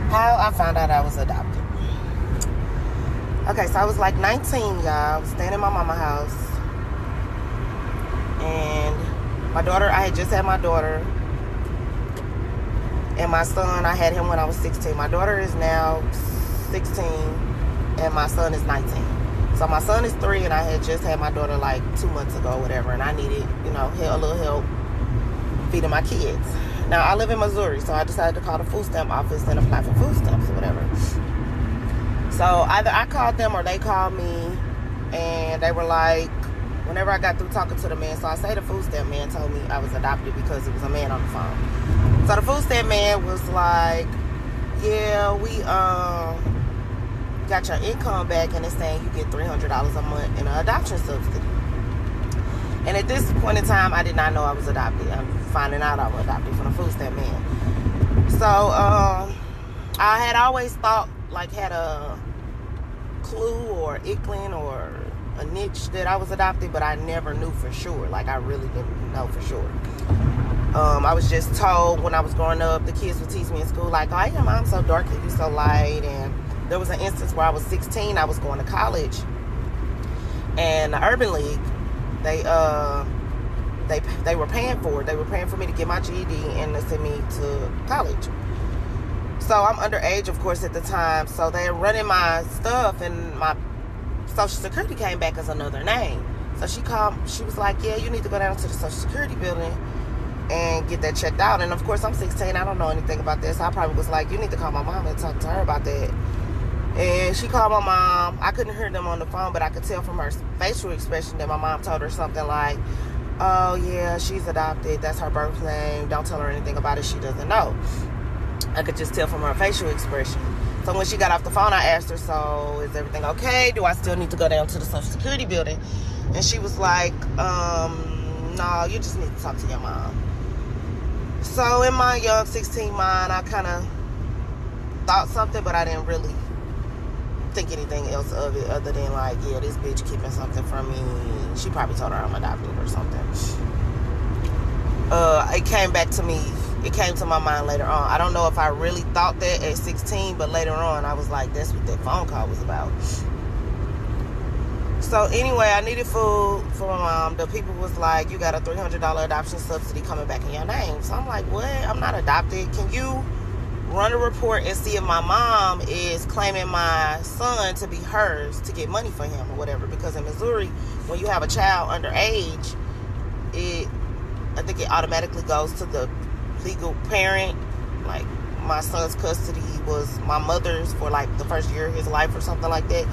How I found out I was adopted. Okay, so I was like 19, y'all. I was staying in my mama's house. And my daughter, I had just had my daughter. And my son, I had him when I was 16. My daughter is now 16. And my son is 19. So my son is 3, and I had just had my daughter like 2 months ago or whatever. And I needed, a little help feeding my kids. Now, I live in Missouri, so I decided to call the food stamp office and apply for food stamps or whatever. So either I called them or they called me, and they were like, whenever I got through talking to the man, so I say the food stamp man told me I was adopted because it was a man on the phone. So the food stamp man was like, yeah, we got your income back, and it's saying you get $300 a month in an adoption subsidy. And at this point in time, I did not know I was adopted. I'm finding out I was adopted from the food stamp man. So I had always thought, like, had a clue or inkling or a niche that I was adopted, but I never knew for sure. Like, I really didn't know for sure. I was just told when I was growing up, the kids would teach me in school, like, oh, your mom's so dark and you so light. And there was an instance where I was 16, I was going to college, and the Urban League, they were paying for it. They were paying for me to get my GED and to send me to college. So I'm underage, of course, at the time. So they're running my stuff, and my Social Security came back as another name. So she called. She was like, "Yeah, you need to go down to the Social Security building and get that checked out." And of course, I'm 16. I don't know anything about this. I probably was like, "You need to call my mom and talk to her about that." And she called my mom. I couldn't hear them on the phone, but I could tell from her facial expression that my mom told her something like, oh, yeah, she's adopted. That's her birth name. Don't tell her anything about it. She doesn't know. I could just tell from her facial expression. So when she got off the phone, I asked her, so is everything okay? Do I still need to go down to the Social Security building? And she was like, no, you just need to talk to your mom. So in my young 16 mind, I kind of thought something, but I didn't really think anything else of it other than like, yeah, this bitch keeping something from me. She probably told her I'm adopted or something. It came back to me. It came to my mind later on. I don't know if I really thought that at 16, but later on I was like, that's what that phone call was about. So anyway, I needed food for my mom. The people was like, you got a $300 adoption subsidy coming back in your name. So I'm like, what? I'm not adopted. Can you run a report and see if my mom is claiming my son to be hers to get money for him or whatever? Because in Missouri, when you have a child underage, I think it automatically goes to the legal parent. Like, my son's custody was my mother's for like the first year of his life or something like that.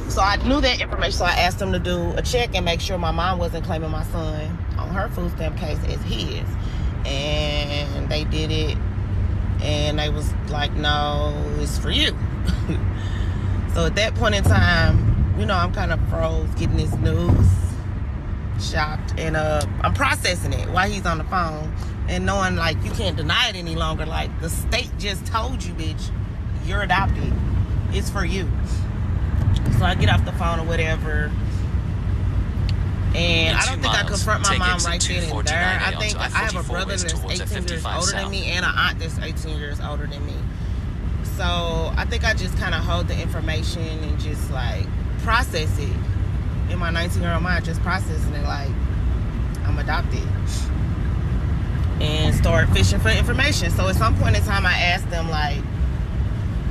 So I knew that information, so I asked them to do a check and make sure my mom wasn't claiming my son on her food stamp case as his. And they did it. And they was like, no, it's for you. So at that point in time, I'm kind of froze getting this news, shocked. And I'm processing it while he's on the phone. And knowing, like, you can't deny it any longer. Like, the state just told you, bitch, you're adopted. It's for you. So I get off the phone or whatever. And I don't think I confront my mom right then and there. I think I have a brother that's 18 years older than me and an aunt that's 18 years older than me. So I think I just kind of hold the information and just like process it. In my 19-year-old mind, just processing it like I'm adopted. And start fishing for information. So at some point in time, I asked them, like,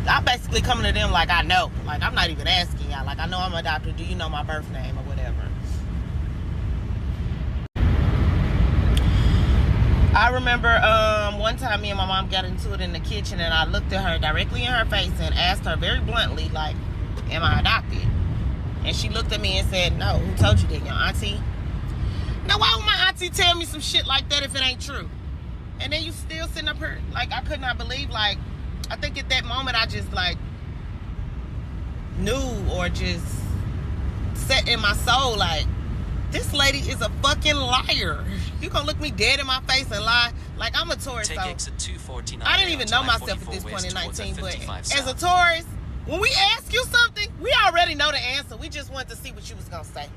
I'm basically coming to them like I know. Like, I'm not even asking y'all. Like, I know I'm adopted. Do you know my birth name or whatever? I remember one time me and my mom got into it in the kitchen, and I looked at her directly in her face and asked her very bluntly, like, am I adopted? And she looked at me and said, no. Who told you that? Your auntie? Now, why would my auntie tell me some shit like that if it ain't true? And then you still sitting up here, like, I could not believe, like, I think at that moment I just, like, knew or just set in my soul, like, this lady is a fucking liar. You gonna look me dead in my face and lie? Like, I'm a tourist, so I didn't even know myself at this point in 19, but as a tourist, when we ask you something, we already know the answer. We just wanted to see what you was gonna say.